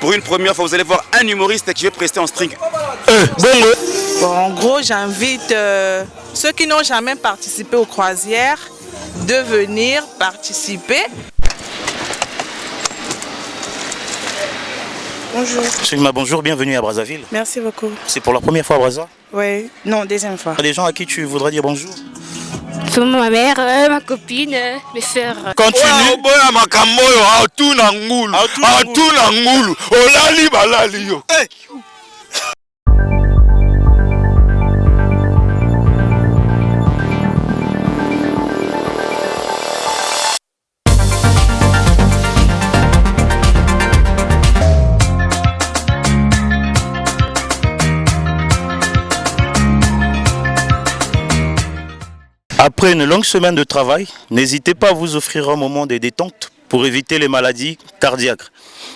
Pour une première fois, vous allez voir un humoriste qui veut prester en string. Bon, en gros, j'invite ceux qui n'ont jamais participé aux croisières de venir participer. Bonjour. Sigma, bonjour, bienvenue à Brazzaville. Merci beaucoup. C'est pour la première fois à Brazza? Oui, non, deuxième fois. Il y a des gens à qui tu voudrais dire bonjour? Sur ma mère, ma copine, mes sœurs. Continue. Après une longue semaine de travail, n'hésitez pas à vous offrir un moment de détente pour éviter les maladies cardiaques.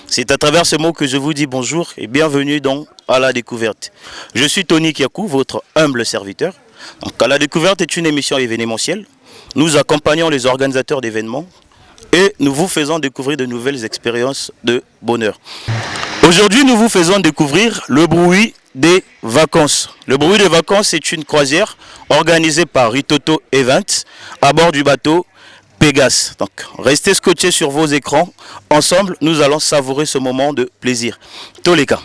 C'est à travers ce mot que je vous dis bonjour et bienvenue dans À la Découverte. Je suis Tony Kiakou, votre humble serviteur. Donc, À la Découverte est une émission événementielle. Nous accompagnons les organisateurs d'événements et nous vous faisons découvrir de nouvelles expériences de bonheur. Aujourd'hui, nous vous faisons découvrir le bruit des vacances. Le bruit des vacances, c'est une croisière organisée par Ritoto Events à bord du bateau Pégase. Donc, restez scotchés sur vos écrans. Ensemble, nous allons savourer ce moment de plaisir. Toleka.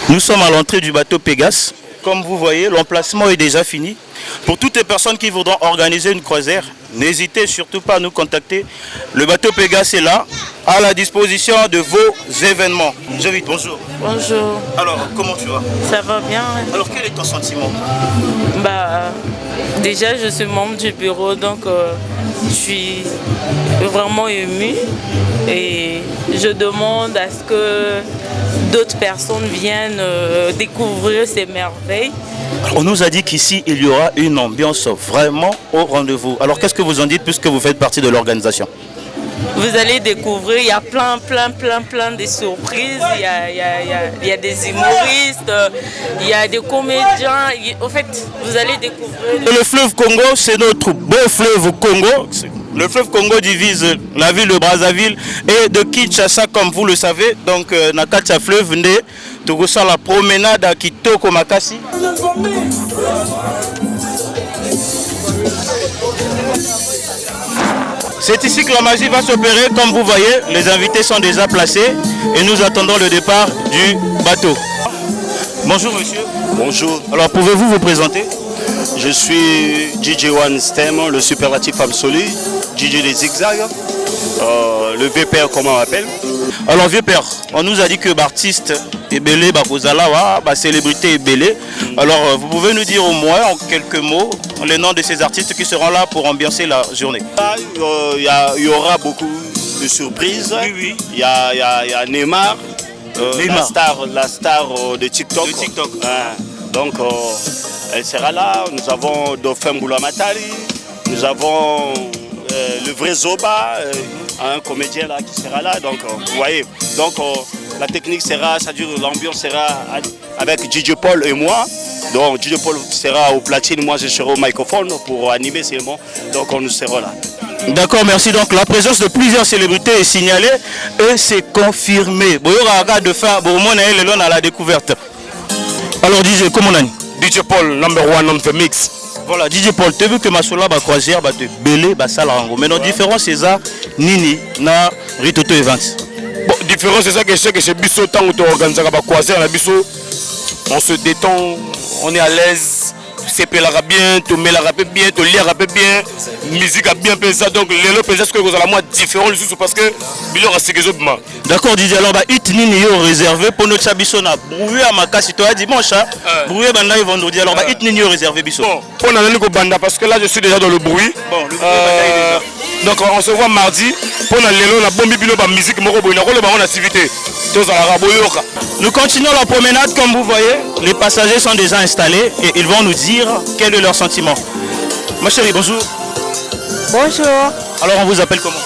Nous sommes à l'entrée du bateau Pégase. Comme vous voyez, l'emplacement est déjà fini. Pour toutes les personnes qui voudront organiser une croisière, n'hésitez surtout pas à nous contacter. Le bateau Pégase est là, à la disposition de vos événements. Jovite, bonjour. Bonjour. Alors, comment tu vas? Ça va bien? Alors, quel est ton sentiment? Déjà, je suis membre du bureau, donc je suis vraiment émue et je demande à ce que d'autres personnes viennent découvrir ces merveilles. On nous a dit qu'ici, il y aura une ambiance vraiment au rendez-vous. Alors, qu'est-ce que vous en dites puisque vous faites partie de l'organisation? Vous allez découvrir, il y a plein de surprises, il y a des humoristes, il y a des comédiens. En fait, vous allez découvrir... Le fleuve Congo, c'est notre beau fleuve Congo. Le fleuve Congo divise la ville de Brazzaville et de Kinshasa, comme vous le savez. Donc, Nakatia fleuve, né, Togosa la promenade à Kitoko Makasi. C'est ici que la magie va s'opérer. Comme vous voyez, les invités sont déjà placés et nous attendons le départ du bateau. Bonjour monsieur. Bonjour. Alors pouvez-vous vous présenter? Je suis DJ One Stem, le superlatif absolu, DJ des zigzags, le VPR comme on l'appelle. Alors vieux père, on nous a dit que l'artiste Ebele Bakosala, célébrité Ebele. Alors vous pouvez nous dire au moins en quelques mots les noms de ces artistes qui seront là pour ambiancer la journée? Il y aura beaucoup de surprises. Oui, oui. Il y a Neymar, la star de TikTok. Donc elle sera là. Nous avons Dauphin Boulamatari, nous avons le vrai Zoba, un comédien là qui sera là. Donc vous voyez, donc la technique sera, l'ambiance sera avec DJ Paul et moi. Donc DJ Paul sera au platine, moi je serai au microphone pour animer seulement. Donc on nous sera là. D'accord, merci. Donc la présence de plusieurs célébrités est signalée et c'est confirmé. De fin, à la découverte. Alors DJ, comment on a dit? DJ Paul, number one on the mix. Voilà, DJ Paul, tu as vu que Masola va croisière, va te belé, va salarango. Mais notre différence c'est ça, Nini, na Ritoto Events. Bon, différence c'est ça que je sais que chez Bissot, tant que tu organises la croisière, on se détend, on est à l'aise. C'est bien, tu mets la rapé bien, tu lis la rapé bien, musique a bien fait ça. Donc les autres peut-être que vous allez moi différent le sous parce que Bilo a séqué autres. D'accord Didier, alors it nini réservé pour notre chabisona. Brouillé à ma casse, toi dimanche, brouillé banda vendredi. Alors it nini réservé biso. Bon, on a allé au banda parce que là je suis déjà dans le bruit. Bon, le bruit donc on se voit mardi. Pour la lélo, la bombe bilo ba musique moko boy, on a activité. Nous continuons la promenade comme vous voyez. Les passagers sont déjà installés et ils vont nous dire quel est leur sentiment. Ma chérie, bonjour. Bonjour. Alors on vous appelle comment?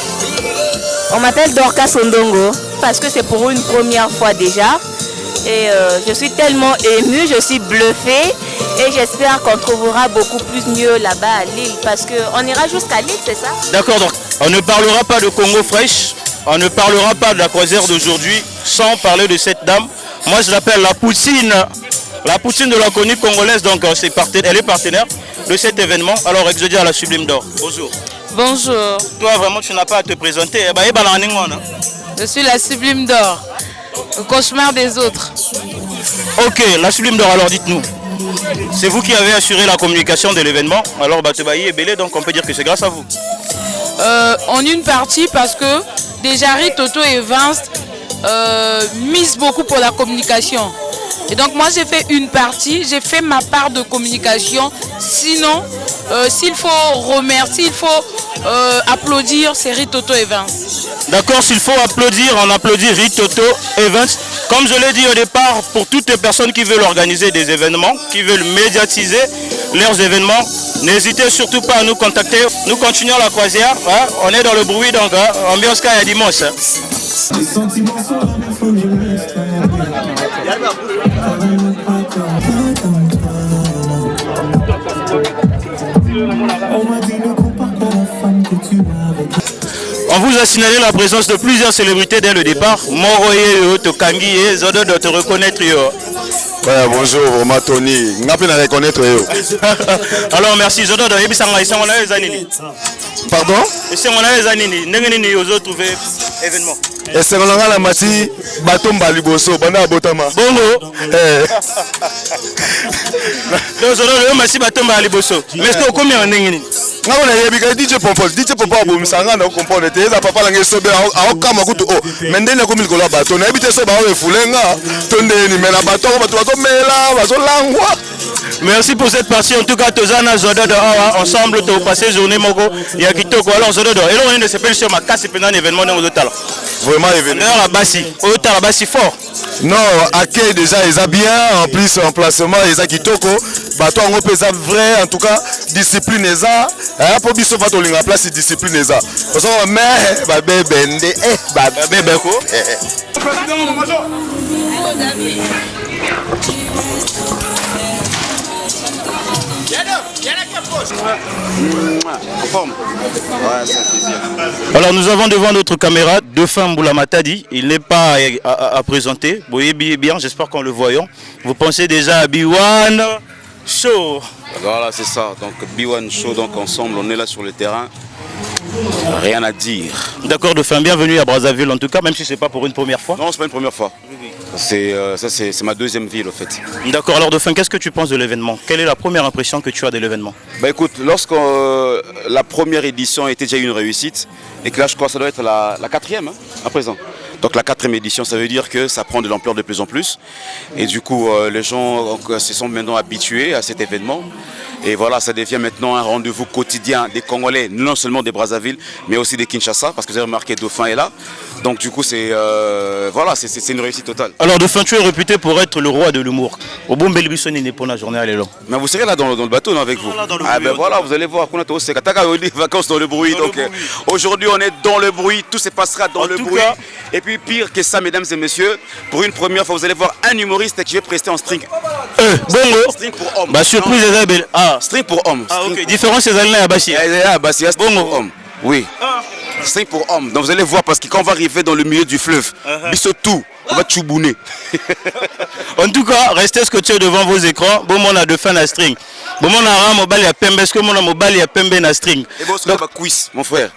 On m'appelle Dorcas Sondongo parce que c'est pour une première fois déjà. Et je suis tellement émue, je suis bluffée. Et j'espère qu'on trouvera beaucoup plus mieux là-bas à Lille parce qu'on ira jusqu'à Lille, c'est ça? D'accord, donc on ne parlera pas de Congo Fresh, on ne parlera pas de la croisière d'aujourd'hui sans parler de cette dame. Moi je l'appelle la Poutine de la chronique congolaise, donc elle est partenaire de cet événement. Alors exodie à la Sublime d'Or. Bonjour. Bonjour, Toi vraiment tu n'as pas à te présenter. je suis la Sublime d'Or, le cauchemar des autres. Ok, la Sublime d'Or, alors dites-nous. C'est vous qui avez assuré la communication de l'événement. Alors Batebaï est belé, donc on peut dire que c'est grâce à vous. En une partie parce que déjà Ritoto et Vince misent beaucoup pour la communication. Et donc moi j'ai fait une partie, j'ai fait ma part de communication. Sinon, s'il faut remercier, il faut applaudir, c'est Ritoto et Vince. D'accord, s'il faut applaudir, on applaudit Ritoto et Vince. Comme je l'ai dit au départ, pour toutes les personnes qui veulent organiser des événements, qui veulent médiatiser leurs événements, n'hésitez surtout pas à nous contacter. Nous continuons la croisière, hein. On est dans le bruit, donc hein. Ambiance Kaya dimanche. Hein. On vous a signalé la présence de plusieurs célébrités dès le départ. Moroye, Tokangi et Zodo de te reconnaître. Ouais, bonjour, Matoni. Je peux reconnaître. Alors merci Zodo de Pardon? Et c'est mon anini. N'engeni aux autres événements. Et c'est la mati Batomba Liboso, Bana Botama. Bongo. Donc Zodo le mati Batomba Liboso. Mais est-ce que combien n'engeni? On a DJ Pompo a boum sanga na comprendre te za papa la ngeso be a kama kutu o mendene ko milikola bato na ebite so ba o fulenga tondeni mena bato bato mela bazo langwa. Merci pour cette partie. En tout cas, Tozana Zododo ensemble tu passé journée moko ya kitoko. Alors Zododo, et là on est de s'appeler sur ma casse pendant événement dans le talent. Vraiment événement. Là Bassi, au talent Bassi fort. Non, accueil déjà ils a bien en plus emplacement ils a kitoko. Bato on pesa vrai en tout cas discipline eza. Pour biso va to linga place discipline eza. Parce que mais ba bebende ba bebe ko. Alors nous avons devant notre caméra Dauphin Mboula Matadi. Il n'est pas à présenter. Voyez bien, j'espère qu'on le voyons. Vous pensez déjà à B1 Show. Voilà, c'est ça. Donc B1 Show, donc ensemble, on est là sur le terrain. Rien à dire. D'accord, Dauphin, bienvenue à Brazzaville en tout cas, même si ce n'est pas pour une première fois. Non, c'est pas une première fois. C'est ma deuxième ville au fait. D'accord, alors Dauphin, qu'est-ce que tu penses de l'événement? Quelle est la première impression que tu as de l'événement? Bah écoute, lorsque la première édition était déjà une réussite, et que là je crois que ça doit être la quatrième hein, à présent. Donc la quatrième édition, ça veut dire que ça prend de l'ampleur de plus en plus. Et du coup, les gens se sont maintenant habitués à cet événement. Et voilà, ça devient maintenant un rendez-vous quotidien des Congolais, non seulement des Brazzaville, mais aussi des Kinshasa, parce que vous avez remarqué, Dauphin est là. Donc du coup, voilà, c'est une réussite totale. Alors Dauphin, tu es réputé pour être le roi de l'humour. Au bon Belbissoni n'est pas la journée, elle est là. Mais vous serez là dans le bateau, non, avec vous. Ben voilà, vous allez voir. On a des vacances dans le bruit. Donc aujourd'hui, on est dans le bruit. Tout se passera dans le bruit. Et puis pire que ça, mesdames et messieurs, pour une première fois, vous allez voir un humoriste qui va prester en string. String pour homme. Bah surprise, string pour homme. Ah ok. Différence c'est à Bassi. String pour homme. Oui. String pour homme. Donc vous allez voir parce que quand on va arriver dans le milieu du fleuve, biso tout, on va tchoubouner. En tout cas, restez scotchés devant vos écrans. Bon, on a de fin à string. Bon, on a un mobile à pembe. Est-ce que mon mobile à pembe na string? Et bon, c'est un quiz, mon frère.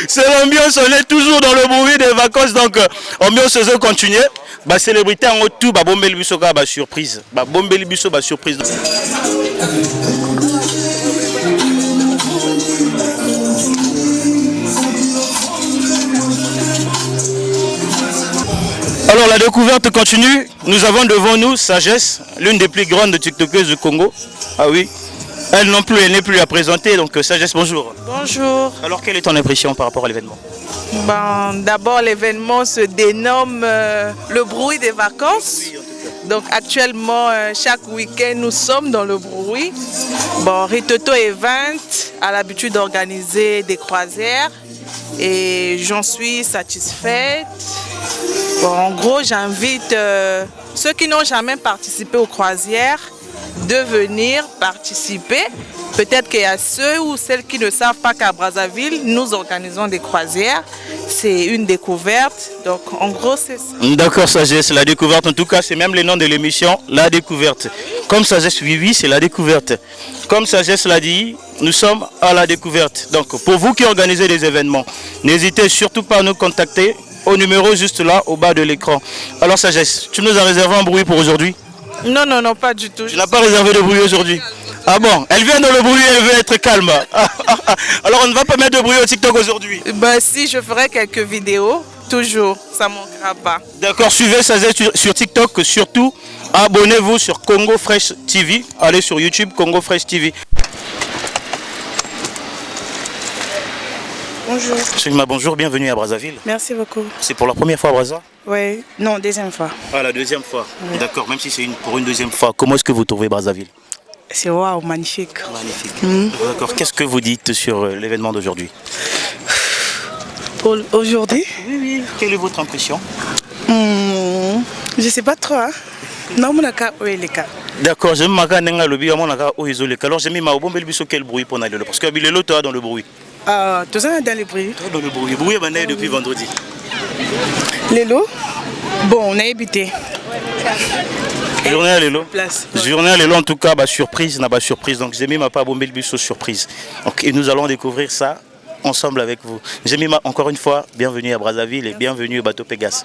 C'est l'ambiance, on est toujours dans le bruit des vacances, donc ambiance se continue. Bah célébrité en tout, bah bombe biso ka bah surprise. Bah bombe biso bah surprise. Alors la découverte continue. Nous avons devant nous Sagesse, l'une des plus grandes tiktokeuses du Congo. Ah oui. Elle non plus, elle n'est plus à présenter, donc Sagesse, bonjour. Bonjour. Alors quelle est ton impression par rapport à l'événement? D'abord, l'événement se dénomme le bruit des vacances. Donc actuellement, chaque week-end, nous sommes dans le bruit. Bon, Ritoto Event a l'habitude d'organiser des croisières et j'en suis satisfaite. Bon, en gros, j'invite ceux qui n'ont jamais participé aux croisières de venir participer. Peut-être qu'il y a ceux ou celles qui ne savent pas qu'à Brazzaville, nous organisons des croisières. C'est une découverte. Donc, en gros, c'est ça. D'accord, Sagesse, la découverte. En tout cas, c'est même le nom de l'émission, la découverte. Comme Sagesse Vivi, c'est la découverte. Comme Sagesse l'a dit, nous sommes à la découverte. Donc, pour vous qui organisez des événements, n'hésitez surtout pas à nous contacter au numéro juste là, au bas de l'écran. Alors, Sagesse, tu nous as réservé un bruit pour aujourd'hui? Non, non, non, pas du tout. Tu n'as pas réservé de bruit aujourd'hui? Ah bon, elle vient dans le bruit, elle veut être calme. Alors on ne va pas mettre de bruit au TikTok aujourd'hui? Bah si, je ferai quelques vidéos, toujours, ça ne manquera pas. D'accord, suivez Sagesse sur TikTok, surtout abonnez-vous sur Congo Fresh TV. Allez sur YouTube, Congo Fresh TV. Bonjour. Chérie, bonjour, bienvenue à Brazzaville. Merci beaucoup. C'est pour la première fois à Brazza? Oui, non, deuxième fois. Ah, la deuxième fois. Oui. D'accord, même si c'est pour une deuxième fois, comment est-ce que vous trouvez Brazzaville? C'est waouh, magnifique. Magnifique. D'accord, qu'est-ce que vous dites sur l'événement d'aujourd'hui? Aujourd'hui? Oui, quelle est votre impression? Je sais pas trop. Hein? Non, mon cas, oui, les cas. D'accord, j'aime ma canne lobby à mon aga au isolé. Alors j'ai mis ma bombe biso quel bruit pour aller parce que le lot dans le bruit. Tout ça dans le bruit. Dans le bruit. Le bruit est depuis vendredi. Les lots? Bon, on a évité. Journée à l'élo. Journée à l'élo en tout cas, bah, surprise, n'a pas surprise. Donc j'ai mis ma pas bomber le biso surprise. Donc, et nous allons découvrir ça ensemble avec vous. J'ai mis encore une fois, bienvenue à Brazzaville et bienvenue au bateau Pégase.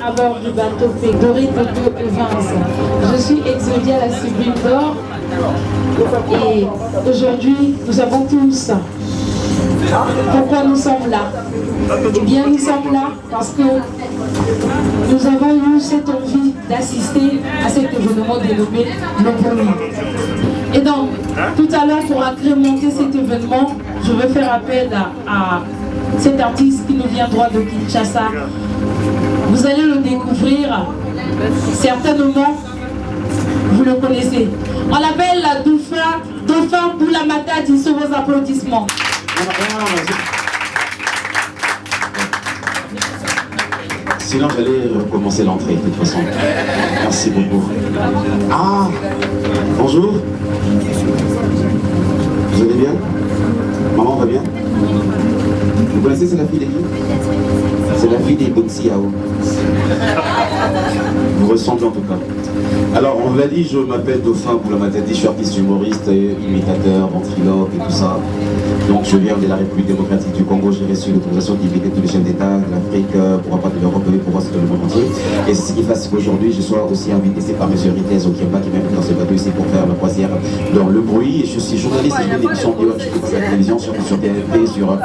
à bord du bateau Doré Toto Evans. Je suis Exodia la Sublime d'Or et aujourd'hui nous savons tous pourquoi nous sommes là. Eh bien nous sommes là parce que nous avons eu cette envie d'assister à cet événement dénommé le bruit. Et donc, tout à l'heure, pour agrémenter cet événement, je vais faire appel à cet artiste qui nous vient droit de Kinshasa. Vous allez le découvrir, certainement, vous le connaissez. On l'appelle la Dauphin Boulamata, d'ici vos applaudissements. Sinon, j'allais recommencer l'entrée de toute façon. Merci beaucoup. Ah, bonjour. Vous allez bien? Maman va bien? Vous connaissez, c'est la fille des qui? C'est la fille des Boxiao. Vous ressemblez en tout cas. Alors, on vous l'a dit, je m'appelle Dauphin Boulamata, je suis artiste humoriste, imitateur, ventriloque et tout ça. Donc, je viens de la République démocratique du Congo. J'ai reçu l'autorisation d'imiter tous les chefs d'État de l'Afrique, pour pas de l'Europe, pour voir ce que le monde entier. Et c'est ce qui fait qu'aujourd'hui, je sois aussi invité par M. Ritez Okemba qui m'a invité dans ce bateau ici pour faire ma croisière dans le bruit. Et je suis journaliste et une émission qui passe à la télévision, sur TNT, sur le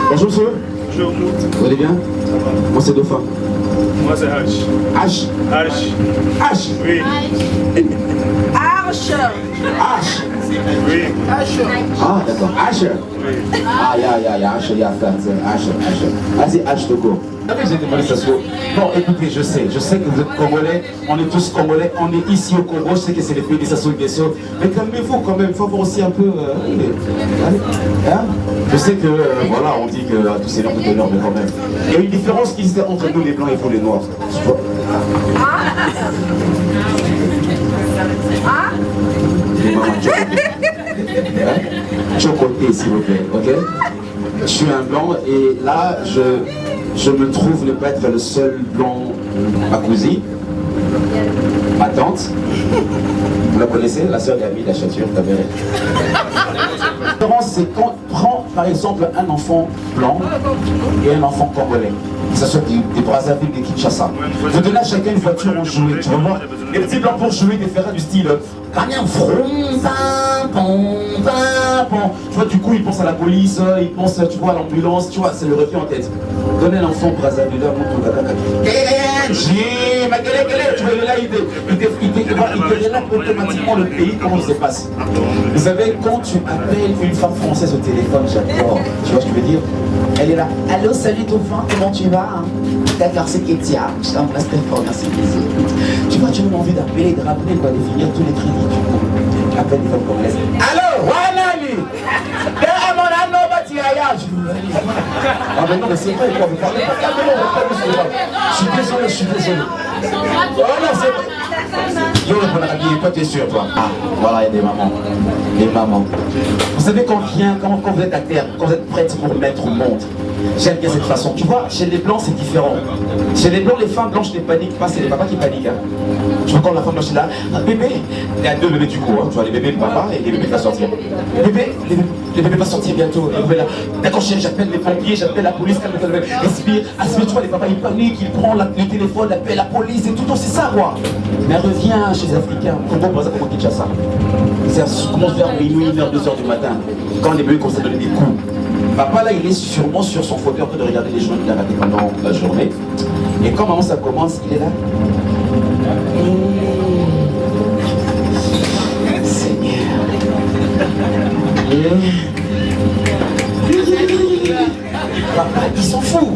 bonjour monsieur. Bonjour. Vous allez bien? Moi c'est Dauphin. Moi c'est H. H. H. H. Oui. H. H. Oui. H. Ah d'accord. H. Oui. Ah ya H ya H. Vas-y H de go. J'ai demandé ça. Bon, écoutez, je sais que vous êtes Congolais, on est tous Congolais, on est ici au Congo, je sais que c'est les pays des associations, bien sûr, mais calmez-vous quand même, il faut voir aussi un peu... hein? Je sais que, voilà, on dit que à tous c'est l'heure de l'heure, mais quand même. Il y a une différence qui existait entre nous les blancs et vous les noirs. Chocoté, s'il vous plaît, ok? Je suis un blanc et là, je me trouve ne pas être le seul blanc. Ma cousine, ma tante, vous la connaissez, la sœur d'Ami, la châture, t'as verré. La différence, c'est quand on prend par exemple un enfant blanc et un enfant congolais, que ce soit des Brazzaville, des Kinshasa. Vous donnez à chacun une voiture en jouet, tu vas voir, les petits blancs pour jouer des ferrets du style tu vois, du coup, ils pensent à la police, ils pensent, tu vois, à l'ambulance, tu vois, c'est le reflet en tête. Donnez l'enfant Brazzaville, tu vois, il est là, il relate automatiquement le pays, comment il se passe. Vous savez, quand tu appelles une femme française au téléphone, j'adore, tu vois ce que je veux dire? Elle est là, allô, salut Dauphin, comment tu vas? D'accord, c'est Ketia, je t'embrasse très fort, merci plaisir. Tu vois, tu as envie d'appeler, de rappeler, quoi, de finir tous les crédits, du coup. Appelle les femmes congolaises. Allô, Wanali! Ah mais non, mais c'est vrai, quoi, vous parlez pas calmement, je suis désolé. Oh non, c'est vrai. Yo, toi t'es sûr, toi? Ah, voilà, il y a des mamans. Des mamans. Vous savez, quand vous êtes à terre, quand vous êtes prête pour mettre au monde, j'aime bien cette façon. Tu vois, chez les blancs, c'est différent. Chez les blancs, les femmes blanches ne paniquent pas, c'est les papas qui paniquent. Hein. Tu vois, quand la femme blanche est là, bébé, il y a deux bébés du coup, hein. Tu vois, les bébés de papa et les bébés qui vont sortir. Les bébés vont sortir bientôt. D'accord, chérie, j'appelle les pompiers, j'appelle la police, respire, aspire, tu vois, les papas ils paniquent, ils prennent le téléphone, appellent la police et tout, c'est ça quoi. Mais reviens chez les Africains, Congo, par exemple, comme Kinshasa. Ça commence vers minuit, 1h, 2h du matin, quand les bébés commencent à donner des coups. Papa là, il est sûrement sur son fauteuil en train de regarder les journaux qu'il a raté pendant la journée. Et quand maman ça commence, il est là. Seigneur. Papa, il s'en fout.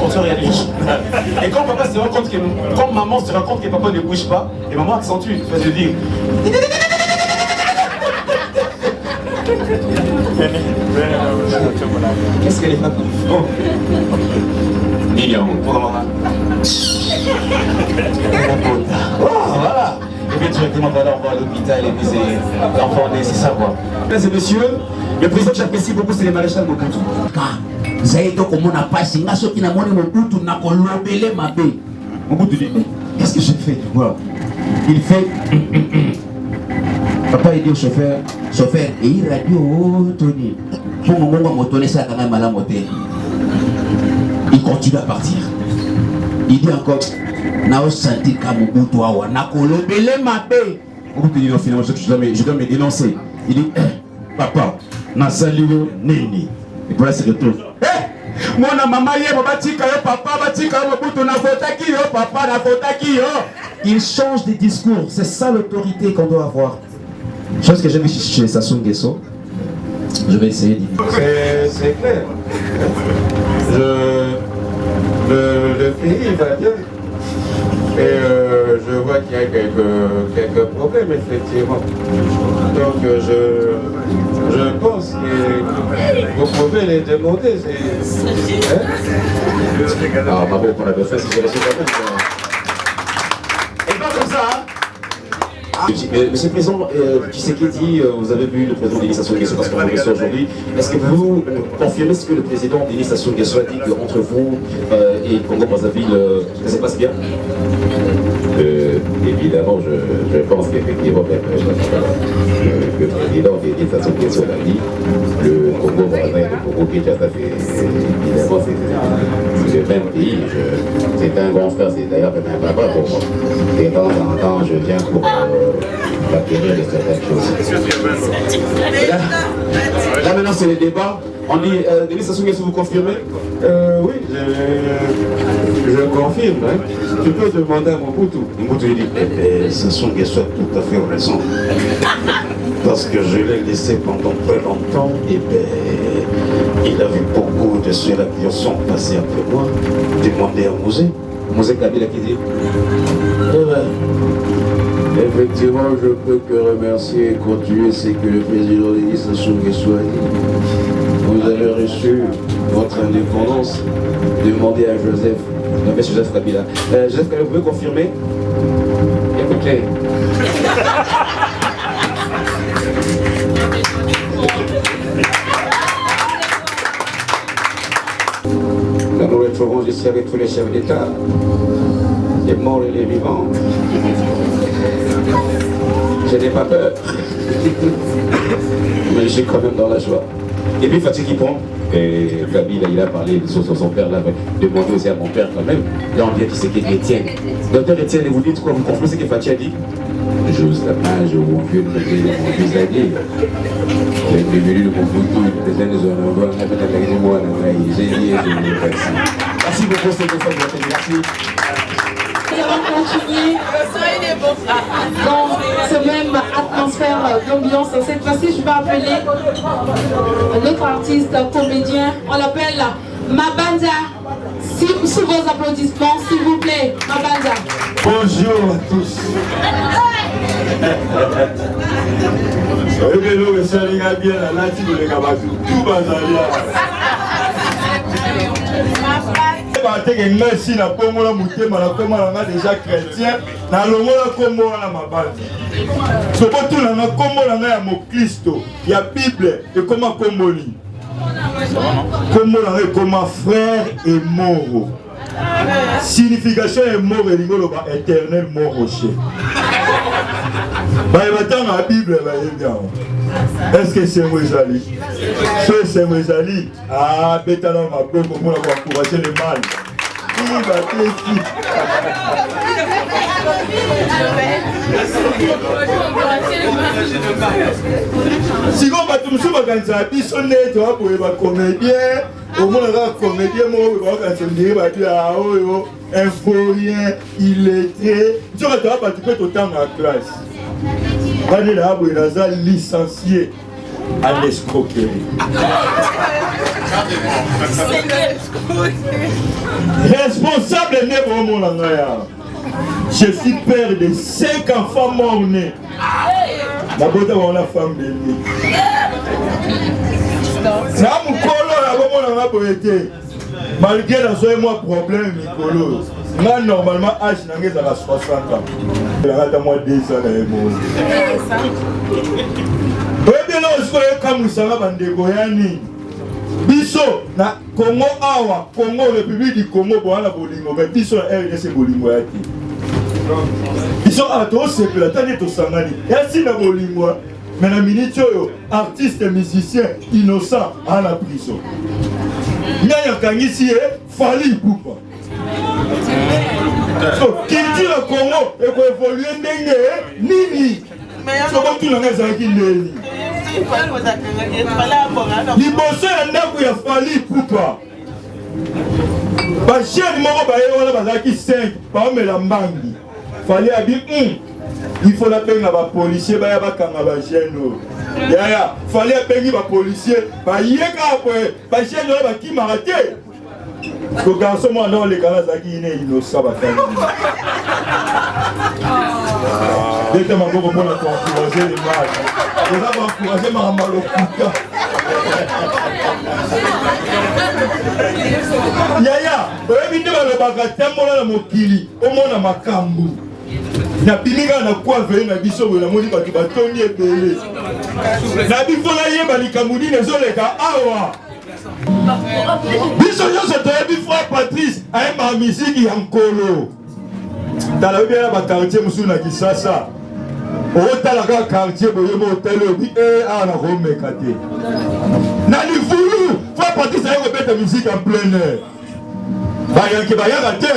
On se regarde. Et quand papa se rend compte que, quand maman se rend compte que papa ne bouge pas, et maman accentue, tu vas te dire. Qu'est-ce que les femmes font? Mignon. Oh, voilà. Et bien directement, voilà, on va à l'hôpital et puis c'est l'enfant né, c'est ça quoi. Mesdames et messieurs, le président que j'apprécie beaucoup, c'est le maréchal Mobutu. Zaïdo comme on a passé, n'a ce qui n'a monnaie Mobutu n'a qu'on l'obélé ma bé. Mobutu dit, qu'est-ce que j'ai fait? Voilà. Il fait. Papa il dit au chauffeur, et il radio Tony. Pour le moment, motonné, ça a quand même à la montée. Il continue à partir. Il dit encore, Nao senti Kamobutu Awa, Nakolo, Bele Mapé. Je dois me dénoncer. Il dit, papa, Nasalio Neni. Et voilà, c'est retour. Mon maman, papa, papa, il change de discours. C'est ça l'autorité qu'on doit avoir. Chose que j'ai vu chez Sassou Nguesso. Je vais essayer d'y dire. C'est clair. Le pays va bien. Et je vois qu'il y a quelques problèmes, effectivement. Donc je pense que vous pouvez les demander. Alors, bravo pour la défense, c'est la et pas comme ça, hein. Monsieur le Président, Tshisekedi, vous avez vu le président Denis Sassou Nguesso parce qu'on va reçoit aujourd'hui. Est-ce que vous confirmez ce que le président Denis Sassou Nguesso a dit qu'entre vous et Congo-Brazzaville, ça se passe bien? Évidemment, je pense qu'effectivement, le président Denis Sassou Nguesso l'a dit, le Congo-Brazzaville et le Congo-Kinshasa, évidemment, c'est le même pays. C'est un grand frère, c'est d'ailleurs même un papa pour moi. Et de temps en temps, je viens pour l'acquérir de certaines choses. Là maintenant, c'est le débat. On dit, Denis Sassou Nguesso, vous confirmez? Oui, je confirme. Hein. Tu peux demander à Mobutu. Mobutu, il dit, Sassou Nguesso a tout à fait raison. Parce que je l'ai laissé pendant très longtemps. Et il a vu beaucoup de ceux-là qui sont passés après moi. Demander à Mosé Kabila qui dit. Effectivement, je peux que remercier et continuer ce que le président Denis Sassou Nguesso a dit. Vous avez reçu votre indépendance. Demandez à Joseph. Non, mais Joseph Kabila. Joseph Kabila, vous pouvez confirmer? Écoutez. Là, nous retrouvons ici avec tous les chefs d'État, les morts et les vivants. Je n'ai pas peur, mais je suis quand même dans la joie. Et puis Fatih qui prend, et Kabila il a parlé de son père là, demandez aussi à mon père quand même. Là on vient qui c'est qui est Étienne. Docteur Étienne, vous dites quoi? Vous comprenez ce que Fatih a dit? J'ose la main, je vous vieux de mon fils à dire. J'ai devenu mon bouton, les années on va peut-être la moi, j'ai dit, merci beaucoup, c'est le fait de merci. Et on continue dans ce même atmosphère d'ambiance. Cette fois-ci, je vais appeler notre artiste, comédien. On l'appelle Mabanda. Sous vos applaudissements, s'il vous plaît, Mabanda. Bonjour à tous. Merci na Congo la mutema na koma na déjà chrétien na longola kombo na mabandi. Sokoto na kombo na ya mo Kristo ya Bible et comment komboli. Kombo na comme frère et mort. Signification est mort et lingolo ba éternel mort rocher. Ba batanga la Bible ba yega. Est-ce que c'est Moïsali? C'est Moïsali. Ah, bétana ma bonne pour encourager les mal. Il va ici. Si on va tout souba quand ça bisonné, tu vas pour les comédiens, au moins les comédiens moi quand se dire va dire ah oh info-rien, illettré. Tu vas participer tout le temps en classe. Allez là, il a licencié à l'escroquerie. Responsable né vraiment là. Je suis père de 5 enfants morts-nés. D'abord, on a femme bénie. Ça me colle là, malgré la moi problème, Nicolo. Moi, normalement, âge n'a pas 60 ans. Il a à moi 2 ans dans les mots. Biso na Congo awa, Congo République du Congo pour la bolingo, mais biso na RDC bolingo yaki. Biso a to sepe la tani to sangani. Yasi na bolingo. mais la minute artiste et musicien innocent à la prison. Nyanya Kangisi Fally Ipupa. Culture Congo et pour évoluer nini. So comme tout le monde a dit nini. Liboso ya ndako ya Fally Ipupa. Ba chaîne moko ba yé wana bazaki 5 ba omela mbangi. Fally a dit il faut la benga ba policier ba ya ba kanga ba chaîne. Yaya, Fally a bengi ba policier ba yeka ba chaîne ba ki maraté. Le garçon moi non les gars zaki ine innocent ba kanga. Dès que ma go pour encourager les matchs. On va encourager ma malokuta. Yaya, oyebi nde balobaka tambola na mokili omona makambo. Na bilinga na kwa veye na biso na moni bato batoni ebele. Na bifola yeba likambo nini ezoleka awa. Biso nyonso toyebi Frère Patrice ayemba miziki ya nkolo. Tala oyebi ya bakartier mosusu na Kisasa. Otala kaka quartier boyebo otele obi awa na komeka te. Na livulu Frère Patrice ayeko beta musique en plein air. Bayanke bayaka te.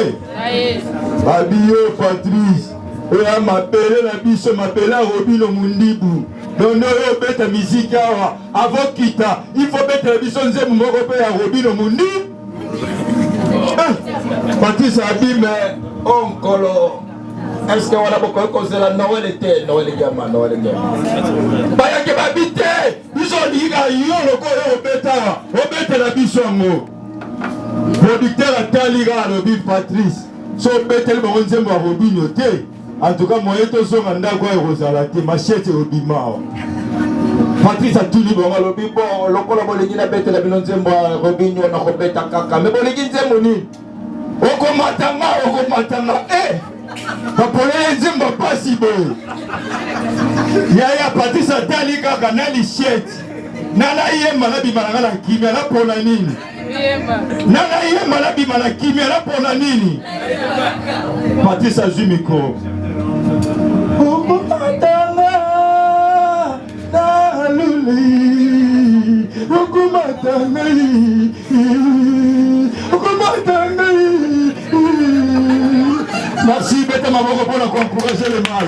Babio Patrice oya mapele na biso mapele a Robino Mundibu. Donc nous beta musique awa avant kita il faut beta na biso nzembo moko pe ya Robino Mundibu. Patrice abime onkolo. Est-ce que on a beaucoup causé la Noël était Noël gamin Noël gamin. Bayake babite biso diga yo loko yo beta la biso ngo. Producteur ataliga Robi Patrice. So betel ba nzembo ya Robino te. En tout cas moyen to so nganda kwa Rosala te machete Robima. Patrice a tout dit bon Robi bon lokola bolingi na betel la nzembo ya Robino na ko beta kaka. Mais bolingi nzembo ni. Oko matanga Papolele nzembo pasi boy. Yaya Patrice atali kaka na lichette. Nana yemba na bimana na kimia na pona nini? Nana yemba na bimana kimia na pona nini? Patrice a micro. Oko matanga na luli. Oko matanga. Oko matanga. Merci Beta Maboko pour encourager le mal.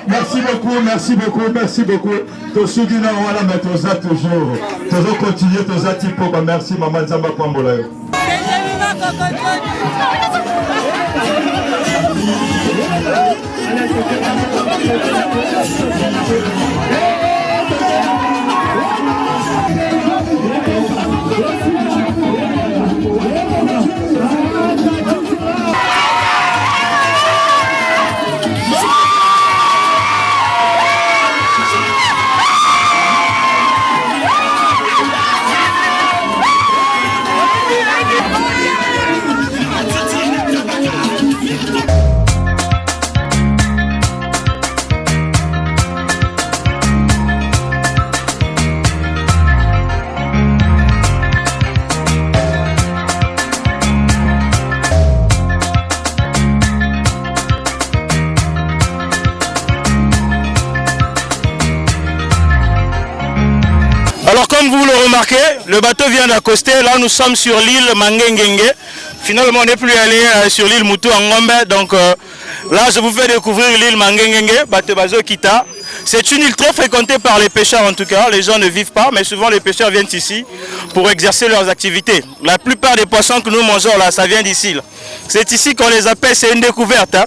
Merci beaucoup, merci beaucoup, merci beaucoup. Tout ce qui n'a pas la mettre aux actes toujours. Toujours continuer, tous actes types. Merci Maman Zamba Pambola. Alors comme vous le remarquez, le bateau vient d'accoster. Là nous sommes sur l'île Mangengenge. Finalement on n'est plus allé sur l'île Moutou Ngombe. Donc là je vous fais découvrir l'île Mangengenge, Bateau Bazo Kita. C'est une île très fréquentée par les pêcheurs en tout cas. Les gens ne vivent pas, mais souvent les pêcheurs viennent ici pour exercer leurs activités. La plupart des poissons que nous mangeons là, ça vient d'ici. C'est ici qu'on les appelle, c'est une découverte. Hein.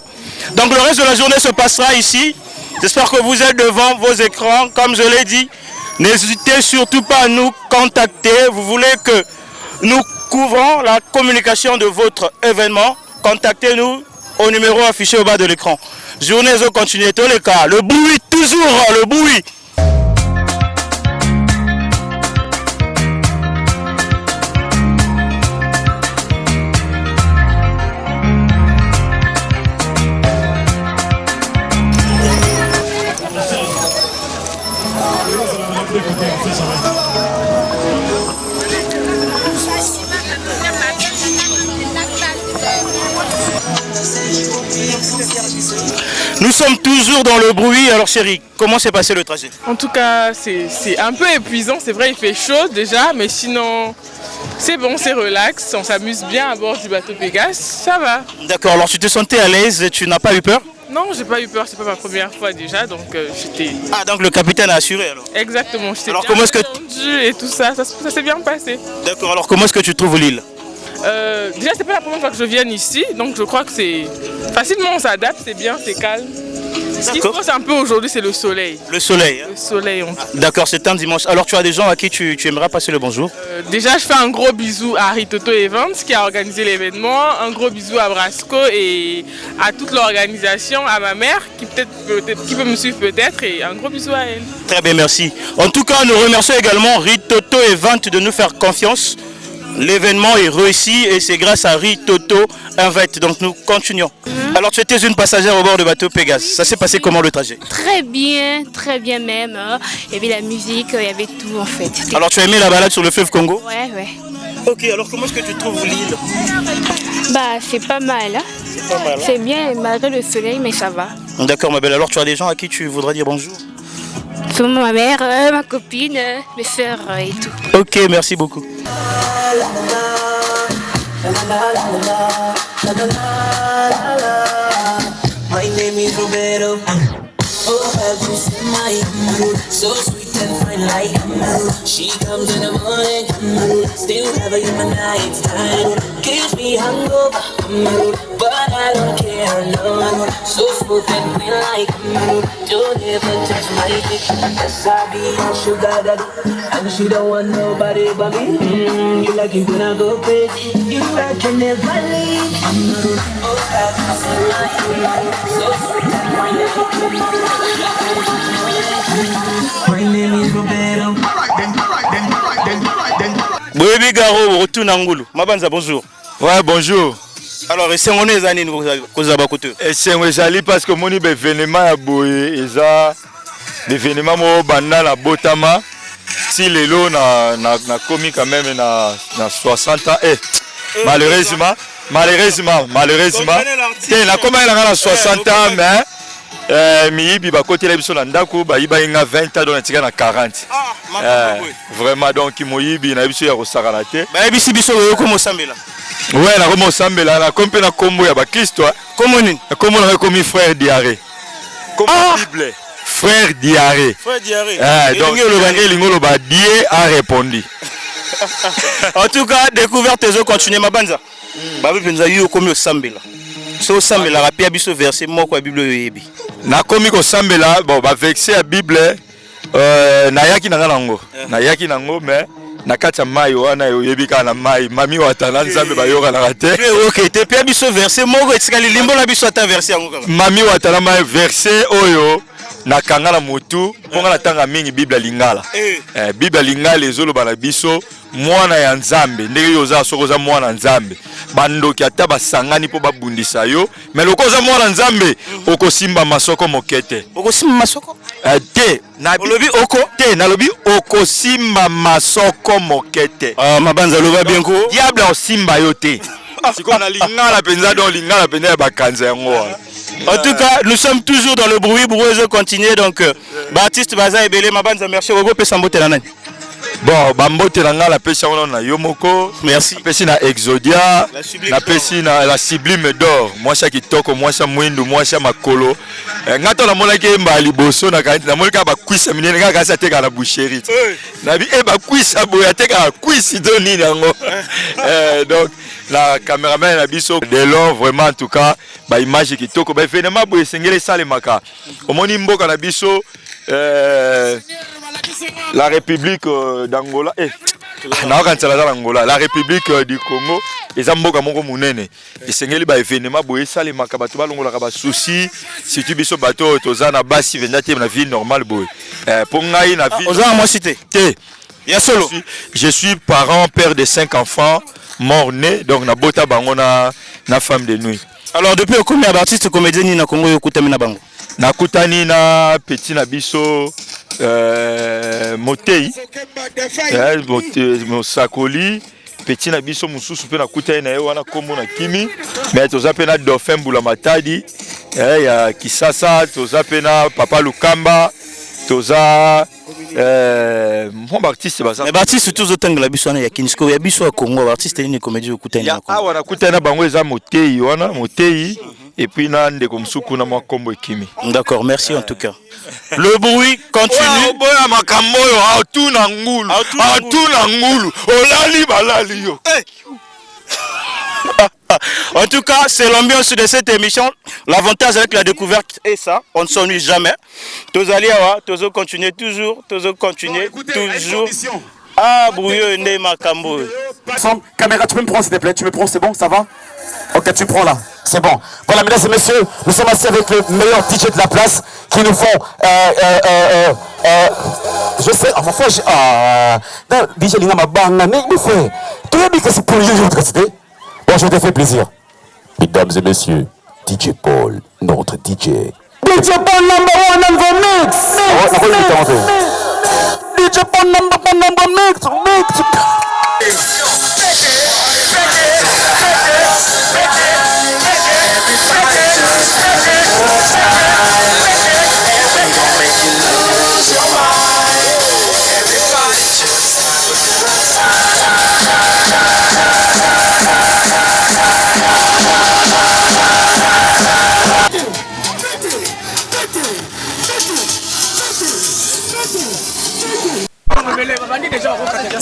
Donc le reste de la journée se passera ici. J'espère que vous êtes devant vos écrans, comme je l'ai dit. N'hésitez surtout pas à nous contacter. Vous voulez que nous couvrons la communication de votre événement? Contactez-nous au numéro affiché au bas de l'écran. Journée au continue tous les cas. Le bruit, toujours le bruit. Nous sommes toujours dans le bruit. Alors chérie, comment s'est passé le trajet? En tout cas, c'est un peu épuisant. C'est vrai, il fait chaud déjà, mais sinon, c'est bon, c'est relax. On s'amuse bien à bord du bateau Pégase. Ça va. D'accord, alors tu te sentais à l'aise, tu n'as pas eu peur? Non, j'ai pas eu peur. C'est pas ma première fois déjà, donc j'étais... Ah, donc le capitaine a assuré alors? Exactement. J'étais alors bien comment est-ce que... et tout ça s'est bien passé. D'accord, alors comment est-ce que tu trouves l'île? Déjà, c'est pas la première fois que je viens ici, donc je crois que c'est facilement on s'adapte, c'est bien, c'est calme. Ce qui se passe un peu aujourd'hui, c'est le soleil. Le soleil, hein? Le soleil. D'accord, c'est un dimanche. Alors tu as des gens à qui tu aimerais passer le bonjour? Déjà, je fais un gros bisou à Ritoto Events qui a organisé l'événement, un gros bisou à Brasco et à toute l'organisation, à ma mère qui peut me suivre peut-être, et un gros bisou à elle. Très bien, merci. En tout cas, nous remercions également Ritoto Events de nous faire confiance. L'événement est réussi et c'est grâce à Ritoto Invite. Donc nous continuons. Alors tu étais une passagère au bord du bateau Pégase. Ça s'est passé comment le trajet? Très bien même. Il y avait la musique, il y avait tout en fait. Alors tu as aimé la balade sur le fleuve Congo? Ouais. Ok, alors comment est-ce que tu trouves l'île? Bah c'est pas mal. C'est bien malgré le soleil, mais ça va. D'accord ma belle, alors tu as des gens à qui tu voudrais dire bonjour? Sûrement ma mère, ma copine, mes soeurs et tout. Ok, merci beaucoup. My name is Roberto. Oh, have you seen my so sweet and fine like she comes in the morning, still have her in my night time. Gives me hangover, but I don't care, no. So smooth and clean like don't ever touch my dick. Yes, I be a sugar daddy, and she don't want nobody but me. You like it when I go crazy, you like you never leave. Oh, have you seen my so sweet and fine. My name is Roberto. Boyebi Garo, retour Nangulu. Mabanza, bonjour. Ouais, bonjour. Alors, et c'est mon ezani nous kozaba kote. Et c'est moi jali parce que mon événement a boyé et ça l'événement mo banda la botama si lelo na commis quand même na 60 ans malheureusement na comment il a 60 ans mais miyibi ba côté la biso na ndako ba yiba inga 20 ans donc tika na 40 vraiment donc moyibi na biso ya kosakana te ba bisi biso yo ko mosambela. Ouais, la Romo Sambela, la compé na combo ya Bakristo. Comment ni? Comment on a commis frère Diaré? Comme Bible. Frère Diaré. Frère Diaré. Donc Lingolo ba Dié a répondu. En tout cas, découverte tes continuer ma banza. Babi penza yo komi Sambela. So Sambela rapia biso verset moko ya Bible yebi. Na komi ko Sambela, bon ba vexé à Bible na yaki na nango. Na yaki nango mais na kati ya mai wana yoyebika na mai mami watana nzambe bayoka na rate OK te pia biso verset moko etikali limbo la biso ata verset yango kaka mami watana mai verset oyo na kangala mutu ponga na tanga mingi Bible lingala Bible lingala ezoloba na biso mwana ya nzambe ndenge yoza sokoza mwana nzambe bandoki ata basangani po babundisa yo mais lokoza mwana nzambe okosimba masoko mokete okosimba masoko te na lobi oko te na lobi okosimba masoko mokete mabanza loba bien ko diable osimba yo te siko na lingala penza donc lingala penza ya bakanza yango. En tout cas, nous sommes toujours dans le bruit continue donc Baptiste Baza et Belé Mabanza merci beaucoup pe sambote na nani. Bon, bambote na nga la pesi na Yomoko. Merci. Pesi na Exodia, na pesi na la Sublime d'or. Moi cha kitoko, moi cha mwindu, moi cha makolo. Ngato na mona ke mba liboso na kanti na mona ka ba kwisa minene nga kasa teka na boucherie. Na bi ba kwisa boya teka kwisi do nini yango. Donc la caméraman na biso de long vraiment en tout cas ba image kitoko ba événement boye sengele salemaka. Omoni mboka na biso la République d'Angola la République du Congo les amboka moko munene esengeli ba événement boye salemaka bato balongola ka ba souci si tu biso bato tozana basi vendate na vie normale boye pour ngai na vie ozana moi cité te ya solo je suis parent père de 5 enfants mort-nés donc na bota bango na femme de nuit. Alors depuis combien d'artistes comédiens na Congo yokutami na bango na kutani na petit na biso Motei Mosakoli petit na biso mususu pe na kutani na ye wana kombo na kimi mais toza pe na Dauphin Mbula Matadi ya Kisasa toza pena Papa Lukamba toza mon artiste baza mais artiste tous autant que la biswana ya Kinsko ya biswa Congo artiste ni comédie okutana na Congo wana kutana bango eza Motei wana Motei et puis na ndeko msuku na mwa kombo ekimi. D'accord, merci en tout cas. Le bruit continue. Boya makambo yo atuna ngulu olali balali yo. En tout cas, c'est l'ambiance de cette émission. L'avantage avec la découverte est ça, on ne s'ennuie jamais. Tous allez avoir, tous continuer toujours, toujours. Ah, brouilleux, né makambo. Caméra, tu peux me prendre s'il te plaît, tu me prends, c'est bon, ça va? Ok, tu prends là, c'est bon. Voilà, mesdames et messieurs, nous sommes assis avec le meilleur DJ de la place qui nous font. Je sais, enfin, DJ Lina Mabanga, mais il me fait. Tu as dit que c'est pour lui, bon, je te fais plaisir. Mesdames et messieurs, DJ Paul, notre DJ. DJ Paul number one in the mix. DJ Paul number one in the mix.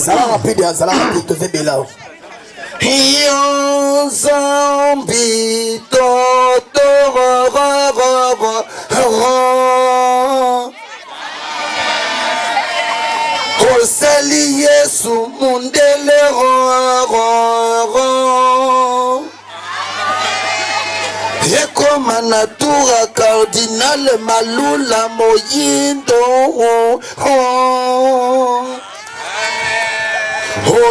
Zala rapide, te fais bela. Yo zombie Osali Yesu mundele Ekoma natura cardinal malula moyindo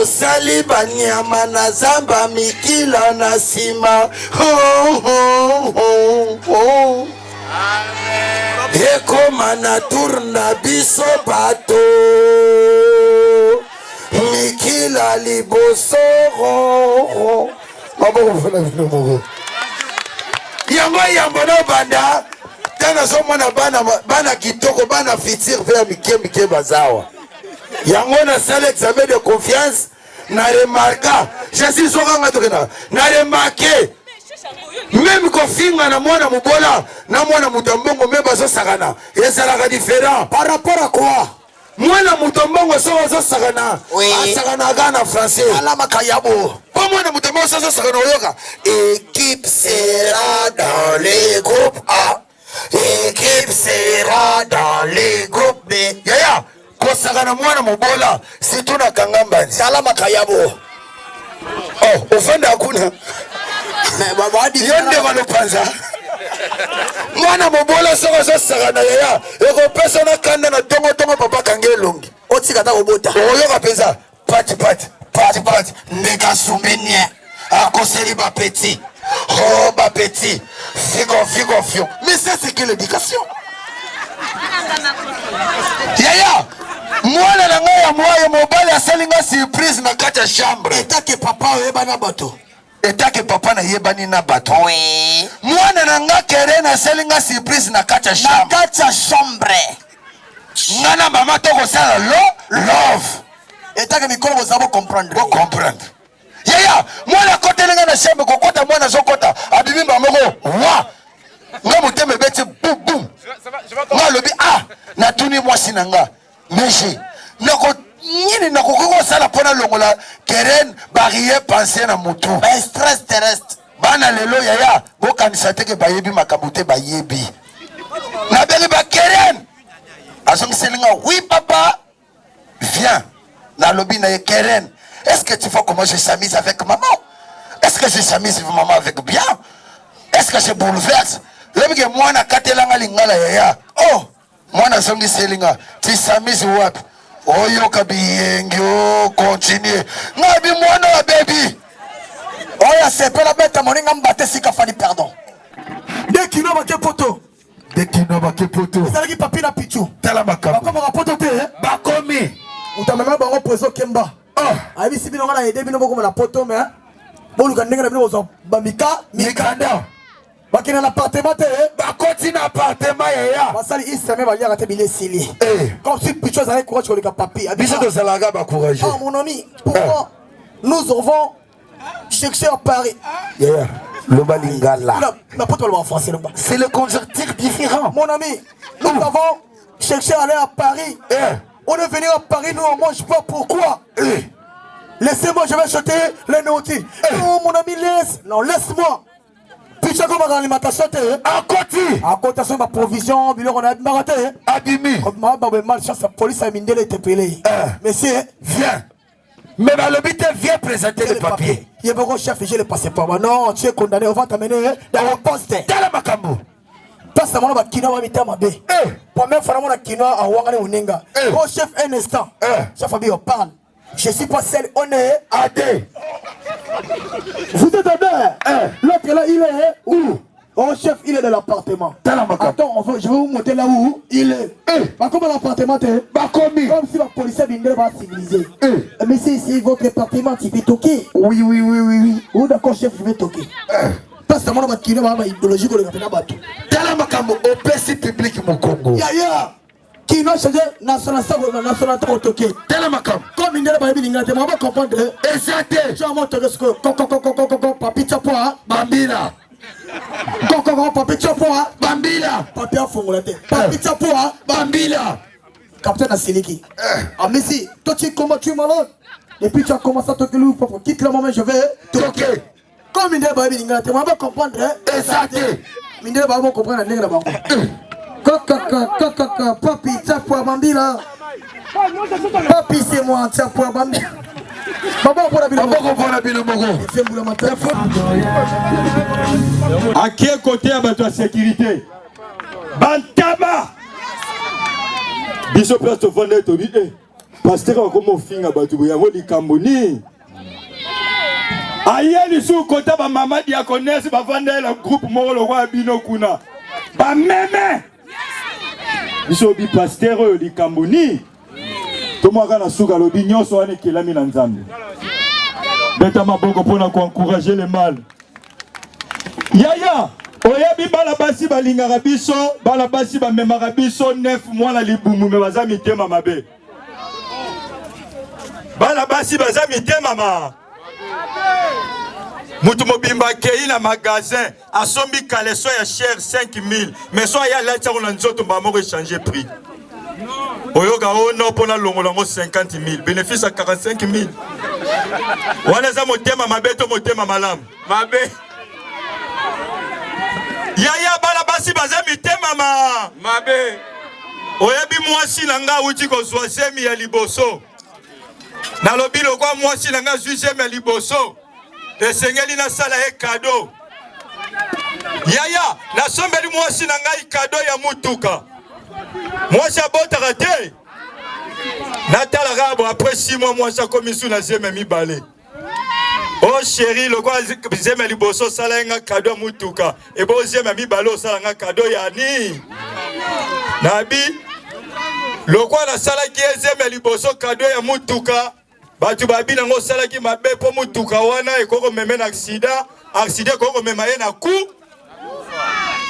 Osali banyama na zamba mikila na sima Ekoma natura na biso bato mikila liboso Yambo no banda tana somona bana kitoko bana fitir vers mike bazawa yango na salle examen de confiance na remarka Jésus sokanga tokena na remarqué même kofinga na mwana mubola na mwana mutambongo meba zo sakana ezalaka différent par rapport à quoi mwana mutambongo so zo sakana asakana gana français ala makayabo pas mwana mutambongo so sakana oyoka équipe sera dans les groupes A équipe sera dans les groupes B yaya kosakana mwana mubola situna kangamba ala makayabo oh ofenda hakuna yonde balopanza mwana mobola soko zosakana yaya ekopesa na kanda na tongo papa kange elongi otika ta kobota oyoka mpenza pati ndeka sumbenie akoseli bapeti oh bapeti figo mais ça c'est que l'éducation yaya mwana na ngai ya mwayo mobali asalinga surprise na kati ya chambre etake papa oyeba na bato etake papa na yebani na bato mwana na nga kere na selinga surprise na kati ya chambre ngana mama tokosala love etake mikolo kozala comprendre yaya mwana kotelinga na chambre kokota mwana zokota abibimba moko wa nga motema ebeti bum nga lobi natuni mwasi na nga meje nini nakoki kosala mpona longola keren barie pense na mutu stress terrestre bana lelo yaya bokanisa teke bayebi makambo te bayebi nabengi bakeren azongiselinga oui papa viens nalobi na ye keren est-ce que tu vois comment je s'amuse avec maman est-ce que je s'amuse avec maman avec bien est-ce que je bouleverse lobike mwana katelanga lingala yaya oh mwana azongiselinga tu s'amuses wapi oyoka biyengi continue ngabi mwana wa baby oya sepela beta moninga mbate sika fali pardon dekino bake poto salaki papi na pichu tala makamba bakoma poto te bakomi utamema bango preso kemba abi sibi ngana ede bino boko na poto me boluka ndenge na bino bozo bamika mikanda bakina na appartement te bakoti na appartement yaya basali isame baliaka te bile sili comme si picho azalaki courage koleka papi biso tozalaka bacourage. Ah mon ami, pourquoi nous avons cherché à Paris yaya loba lingala na poto loba en français loba c'est le conjonctif différent mon ami. Nous avons cherché à aller à Paris. On est venu à Paris, nous on mange pas, pourquoi? Laissez-moi, je vais acheter les nourritures. Non mon ami, laisse. Non, laisse-moi. Puis ça comme dans l'alimentation, à côté. À côté, c'est ma provision, on a maraté. Abîmé. Comme ma mal chance, la police a mindé les tépélés. Monsieur, viens. Mais le but viens présenter les papiers. Il y a beaucoup de chefs, je ne passe pas. Non, tu es condamné, on va t'amener dans le poste. Dans le macambo. Parce que moi, je vais mettre ma baie. Première fois, je vais à Ouangane Ouninga. Oh, chef, un instant. Chef Fabi, on parle. Je suis pas seul, on est à deux. Vous êtes à deux. L'autre là, il est où? Oh, chef, il est dans l'appartement. Attends, je vais vous montrer là où il est. Comment l'appartement est? Comme si la police va civiliser. Mais c'est ici votre appartement, tu peux toquer. Oui. Oh, d'accord, chef, je vais toquer. Parce que moi, je vais idéologie que le gars bateau. Tala makambo au PC public mon Congo. Ya. Qui n'a changé nationalité au toqué. Tala makambo. Comme il y a des gens qui ne vont comprendre. Exact. Tu vas monter ce que papi chapoa bambila. Papi chapoa bambila. Papi a fongolate. Papi chapoa bambila. Capitaine Asiliki. Ah mais si, toi tu comment tu es malade. Depuis tu as commencé à toquer lui papa. Quitte le moment je vais toquer. Comme il y a des gens qui comprendre, exact. Il y a des gens qui comprendre la banque. Papi, Tchapoua Bambila. Papi, c'est moi, Tchapoua Bambila. À quel côté à la sécurité? Bantaba! Bishop Place de Vendée, tu dis, pasteur, comment finir à Batou, il y a Camboni. Aïe, les sous côté de maman diaconesse, va vendre le groupe Moro le roi Bino Kuna. Ba même. Ils sont bi pasteur li Camboni. Tomo kana suka lo binyo so ane kelami na nzambe. Beta maboko pona ko encourager le mal. Yaya, oyebi bala basi balinga biso, bala basi ba memara biso 9 mois la libumu me bazami tema mabe. Bala basi bazami tema mama. Mutu mobimba kei na magasin asombi kaleso ya cher 5000 mais so ya la tshako na nzoto ba moko changer prix. Oyoga ono pona longola ngo 50000 bénéfice à 45000. Wana za motema mabeto motema malamu. Mabe. Yaya bala basi bazami tema mama. Mabe. Oyebi mwasi na nga uti ko swasemi ya liboso. Na lobi lokwa mwasi na nga zuisemi ya liboso. Esengeli na sala e cadeau. Yaya, na sombeli mwasi na ngai cadeau ya mutuka. Mwasi abotaka te. Natala rabo après 6 mois mwasi akomisu na zeme mibale. Oh chérie, le quoi zeme liboso sala nga cadeau mutuka. E bo zeme mibale sala nga cadeau ya ni. Nabi le quoi la sala ki zeme liboso cadeau ya mutuka. Batu babi nango sala ki mabe po mutuka wana ekoko meme na accident koko meme ye na ku.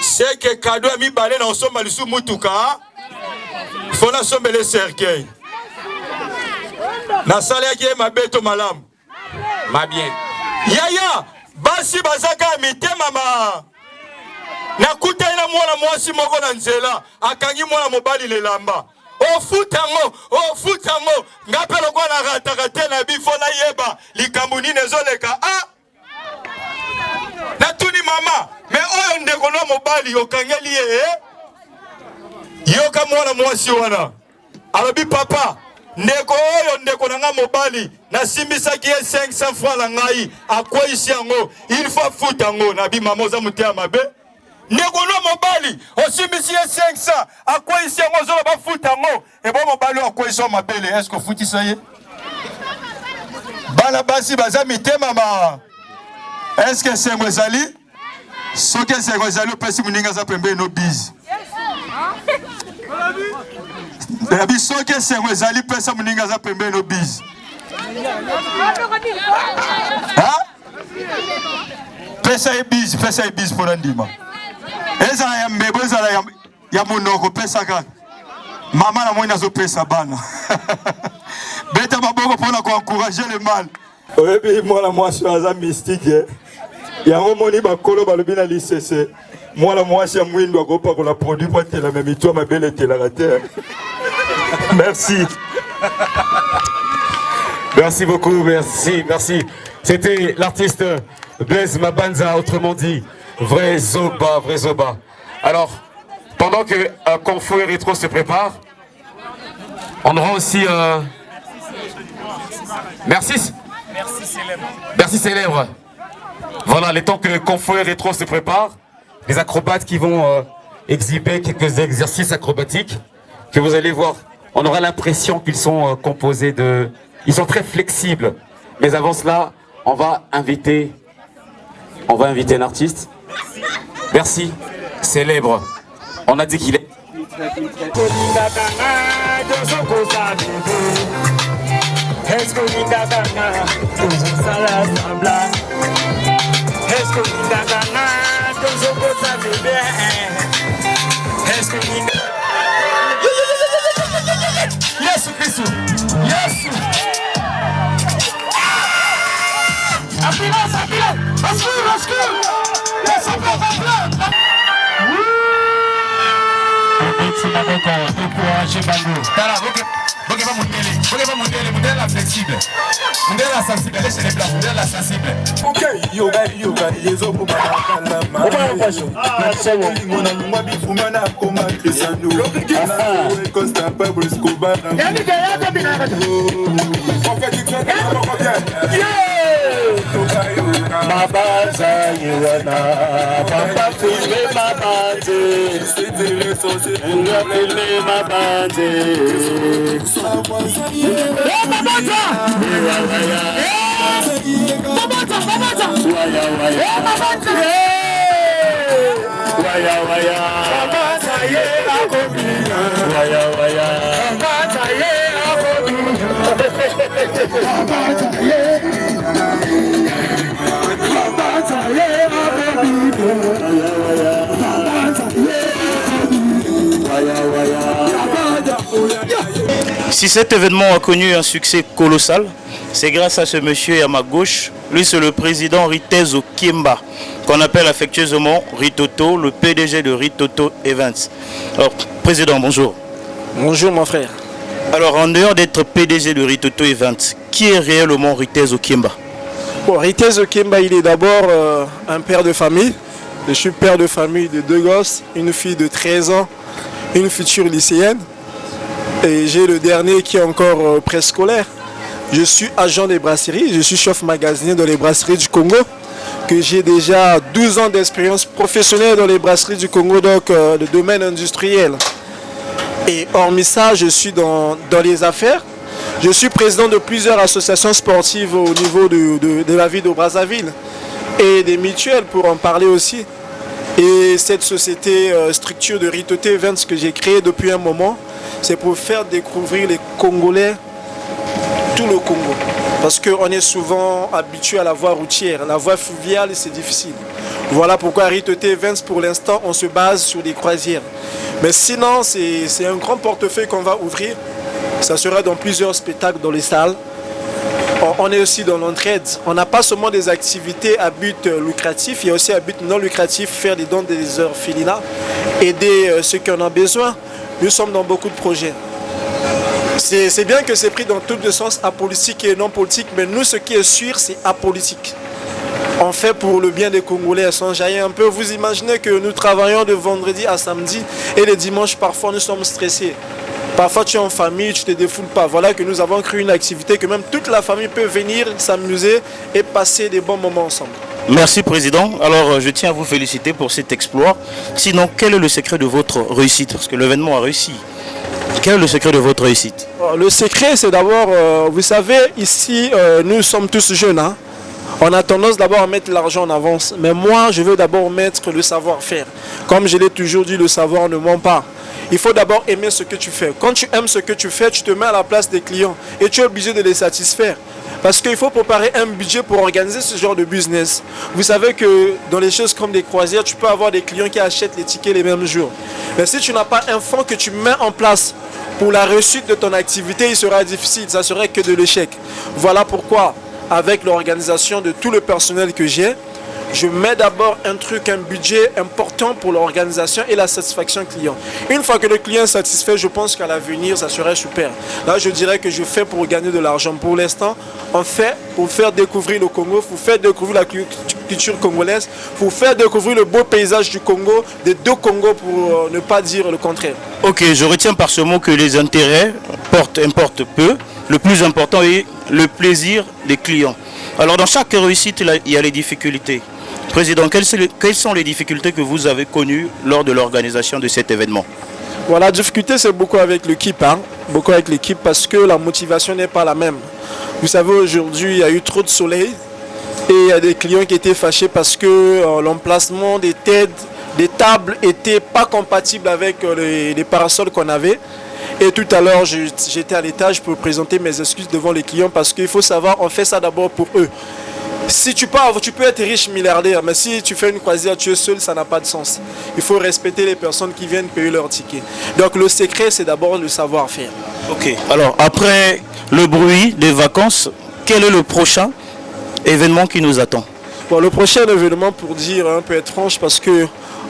C'est que cadeau mi balé na osomba lisu mutuka. Fona sombe le cercueil. Na sala ki mabe to malam. Ma bien. Yaya, basi bazaka mite mama. Na kuta ina mwana mwasi moko na nzela, akangi mwana mobali le lamba. O futango, ngapelo kwa na ratakate na bifo na yeba, likambuni nezoleka, na tuni mama, me oyo ndeko no mobali, okangeli yoka mwana mwasi wana, alobi papa, ndeko na nga mobali, na simbisa kie 500 francs la ngai, akwa isi yango, il faut futango, na bi mama oza mutea mabe, Negono mobali, osimisi 500, à quoi ici on zola ba futango, et bon mobali à quoi ils sont ma belle, est-ce que futi ça y est? Bala basi bazami te mama. Est-ce que c'est Mwezali? Ce que c'est Mwezali, pesi muninga za pembe no biz. Dabi ce que c'est Mwezali, pesa muninga za pembe no biz. Hein? Pesa e biz pour Andima. ezala ya mbebo ezala ya monoko pesaka mama na moi nazopesa bana beta maboko mpona koencourager le mal oyebi mwana mwasi aza mystique yango moni bakolo balobi na lisese mwana mwasi ya mwindo akopakola produit po atelama mitwa mabele etelaka te. Merci. Merci beaucoup, merci. C'était l'artiste Blaise Mabanza, autrement dit, vrai Zoba. Alors, pendant que Confo et Rétro se préparent, on aura aussi... Merci célèbre. Voilà, le temps que Confo et Rétro se préparent, les acrobates qui vont exhiber quelques exercices acrobatiques que vous allez voir. On aura l'impression qu'ils sont composés de... Ils sont très flexibles. Mais avant cela, on va inviter un artiste. Merci, célèbre. On a dit qu'il est... Yesu Kristo. Yesu. Ambulance. Mundela flexible. Mundela sensible, laissez les places, mundela sensible. Ok, yoga, yezo pour Mabanza yewana, papa filme mabanze, filme mabanze. Mabanza, Si cet événement a connu un succès colossal, c'est grâce à ce monsieur à ma gauche. Lui, c'est le président Ritezo Kimba, qu'on appelle affectueusement Ritoto, le PDG de Ritoto Events. Alors, président, bonjour. Bonjour, mon frère. Alors, en dehors d'être PDG de Ritoto Events, qui est réellement Ritezo Kimba? Bon, Ritezo Kimba, il est d'abord un père de famille. Je suis père de famille de 2 gosses, une fille de 13 ans, une future lycéenne. Et j'ai le dernier qui est encore préscolaire. Je suis agent des brasseries, je suis chef magasinier dans les brasseries du Congo. Que j'ai déjà 12 ans d'expérience professionnelle dans les brasseries du Congo, donc le domaine industriel. Et hormis ça, je suis dans les affaires. Je suis président de plusieurs associations sportives au niveau de la ville de Brazzaville et des mutuelles pour en parler aussi. Et cette société structure de Ritoto Events que j'ai créée depuis un moment, c'est pour faire découvrir les Congolais tout le Congo. Parce qu'on est souvent habitué à la voie routière. La voie fluviale, c'est difficile. Voilà pourquoi Ritoto Events, pour l'instant, on se base sur des croisières. Mais sinon, c'est un grand portefeuille qu'on va ouvrir. Ça sera dans plusieurs spectacles dans les salles. On est aussi dans l'entraide. On n'a pas seulement des activités à but lucratif, il y a aussi à but non lucratif, faire des dons des orphelinats, aider ceux qui en ont besoin. Nous sommes dans beaucoup de projets. C'est bien que c'est pris dans tous les sens, apolitique et non politique, mais nous, ce qui est sûr, c'est apolitique. On fait pour le bien des Congolais, sans jaillir un peu. Vous imaginez que nous travaillons de vendredi à samedi et les dimanches, parfois, nous sommes stressés. Parfois, tu es en famille, tu ne te défoules pas. Voilà que nous avons créé une activité que même toute la famille peut venir s'amuser et passer des bons moments ensemble. Merci, Président. Alors, je tiens à vous féliciter pour cet exploit. Sinon, quel est le secret de votre réussite? Parce que l'événement a réussi. Quel est le secret de votre réussite? Le secret, c'est d'abord, vous savez, ici, nous sommes tous jeunes. Hein? On a tendance d'abord à mettre l'argent en avance. Mais moi, je veux d'abord mettre le savoir-faire. Comme je l'ai toujours dit, le savoir ne ment pas. Il faut d'abord aimer ce que tu fais. Quand tu aimes ce que tu fais, tu te mets à la place des clients et tu es obligé de les satisfaire. Parce qu'il faut préparer un budget pour organiser ce genre de business. Vous savez que dans les choses comme des croisières, tu peux avoir des clients qui achètent les tickets les mêmes jours. Mais si tu n'as pas un fonds que tu mets en place pour la réussite de ton activité, il sera difficile, ça serait que de l'échec. Voilà pourquoi, avec l'organisation de tout le personnel que j'ai, je mets d'abord un budget important pour l'organisation et la satisfaction client. Une fois que le client est satisfait, je pense qu'à l'avenir, ça serait super. Là, je dirais que je fais pour gagner de l'argent. Pour l'instant, on fait pour faire découvrir le Congo, pour faire découvrir la culture congolaise, pour faire découvrir le beau paysage du Congo, des deux Congos, pour ne pas dire le contraire. Ok, je retiens par ce mot que les intérêts importent peu. Le plus important est le plaisir des clients. Alors, dans chaque réussite, il y a les difficultés. Président, quelles sont les difficultés que vous avez connues lors de l'organisation de cet événement? Voilà, la difficulté, c'est beaucoup avec l'équipe. Beaucoup avec l'équipe parce que la motivation n'est pas la même. Vous savez, aujourd'hui, il y a eu trop de soleil et il y a des clients qui étaient fâchés parce que l'emplacement des tables n'était pas compatible avec les parasols qu'on avait. Et tout à l'heure, j'étais à l'étage pour présenter mes excuses devant les clients parce qu'il faut savoir, on fait ça d'abord pour eux. Si tu peux être riche milliardaire, mais si tu fais une croisière, tu es seul, ça n'a pas de sens. Il faut respecter les personnes qui viennent payer leur ticket. Donc le secret, c'est d'abord le savoir-faire. Ok, alors après le bruit des vacances, quel est le prochain événement qui nous attend? Bon, le prochain événement, pour dire un peu étrange, parce que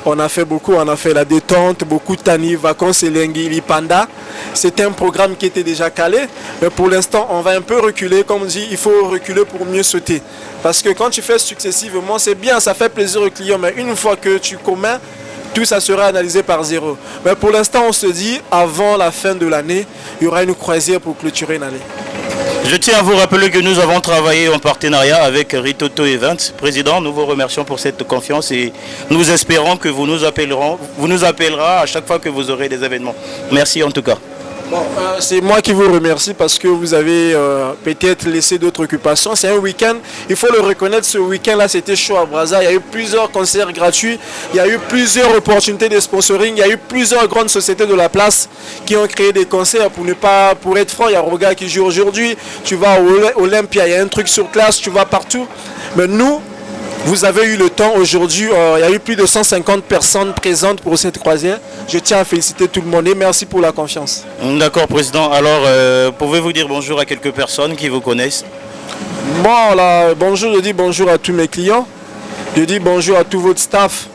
on a fait beaucoup, on a fait la détente, beaucoup de Tani, vacances et Lingili Panda. C'était un programme qui était déjà calé, mais pour l'instant, on va un peu reculer. Comme on dit, il faut reculer pour mieux sauter. Parce que quand tu fais successivement, c'est bien, ça fait plaisir aux clients, mais une fois que tu commets, tout ça sera analysé par zéro. Mais pour l'instant, on se dit, avant la fin de l'année, il y aura une croisière pour clôturer une année. Je tiens à vous rappeler que nous avons travaillé en partenariat avec Ritoto Events. Président, nous vous remercions pour cette confiance et nous espérons que vous nous appellerez à chaque fois que vous aurez des événements. Merci en tout cas. Bon, c'est moi qui vous remercie parce que vous avez peut-être laissé d'autres occupations. C'est un week-end, il faut le reconnaître, ce week-end-là c'était chaud à Brazza. Il y a eu plusieurs concerts gratuits, il y a eu plusieurs opportunités de sponsoring, il y a eu plusieurs grandes sociétés de la place qui ont créé des concerts. Pour être franc, il y a Roga qui joue aujourd'hui, tu vas à Olympia, il y a un truc sur classe, tu vas partout. Mais nous, vous avez eu le temps aujourd'hui, il y a eu plus de 150 personnes présentes pour cette croisière. Je tiens à féliciter tout le monde et merci pour la confiance. D'accord, Président. Alors, pouvez-vous dire bonjour à quelques personnes qui vous connaissent? Bon, là, bonjour, je dis bonjour à tous mes clients. Je dis bonjour à tout votre staff.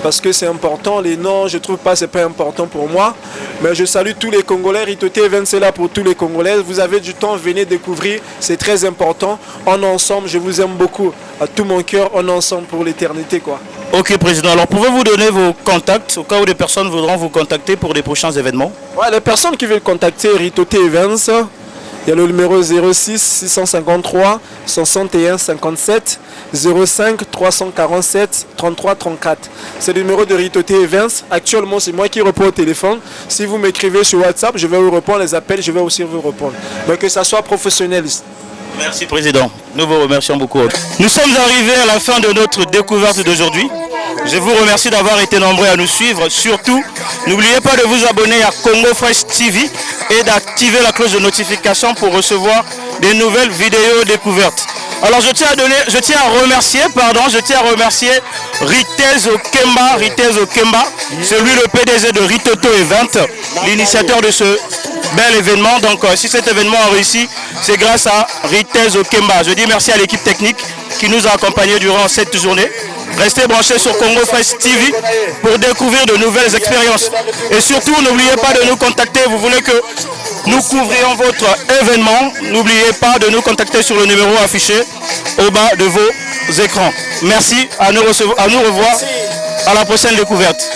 Parce que c'est important, les noms, je ne trouve pas, c'est pas important pour moi. Mais je salue tous les Congolais. Ritoto Events est là pour tous les Congolais. Vous avez du temps, venez découvrir, c'est très important. On est ensemble, je vous aime beaucoup. À tout mon cœur, on est ensemble pour l'éternité, quoi. Ok, Président. Alors, pouvez-vous donner vos contacts au cas où des personnes voudront vous contacter pour des prochains événements? Ouais, les personnes qui veulent contacter Ritoto Events, il y a le numéro 06 653 61 57 05 347 33 34. C'est le numéro de Ritoto Events. Actuellement, c'est moi qui réponds au téléphone. Si vous m'écrivez sur WhatsApp, je vais vous répondre. Les appels, je vais aussi vous répondre. Mais que ça soit professionnel. Merci, Président. Nous vous remercions beaucoup. Nous sommes arrivés à la fin de notre découverte d'aujourd'hui. Je vous remercie d'avoir été nombreux à nous suivre. Surtout, n'oubliez pas de vous abonner à Congo Fresh TV et d'activer la cloche de notification pour recevoir des nouvelles vidéos découvertes. Alors je tiens à remercier Ritez Okemba, celui le PDG de Ritoto Events, l'initiateur de ce bel événement. Donc si cet événement a réussi, c'est grâce à Ritez Okemba. Je dis merci à l'équipe technique qui nous a accompagnés durant cette journée. Restez branchés sur Congo Fresh TV pour découvrir de nouvelles expériences. Et surtout, n'oubliez pas de nous contacter. Vous voulez que nous couvrions votre événement, n'oubliez pas de nous contacter sur le numéro affiché au bas de vos écrans. Merci, à nous revoir à la prochaine découverte.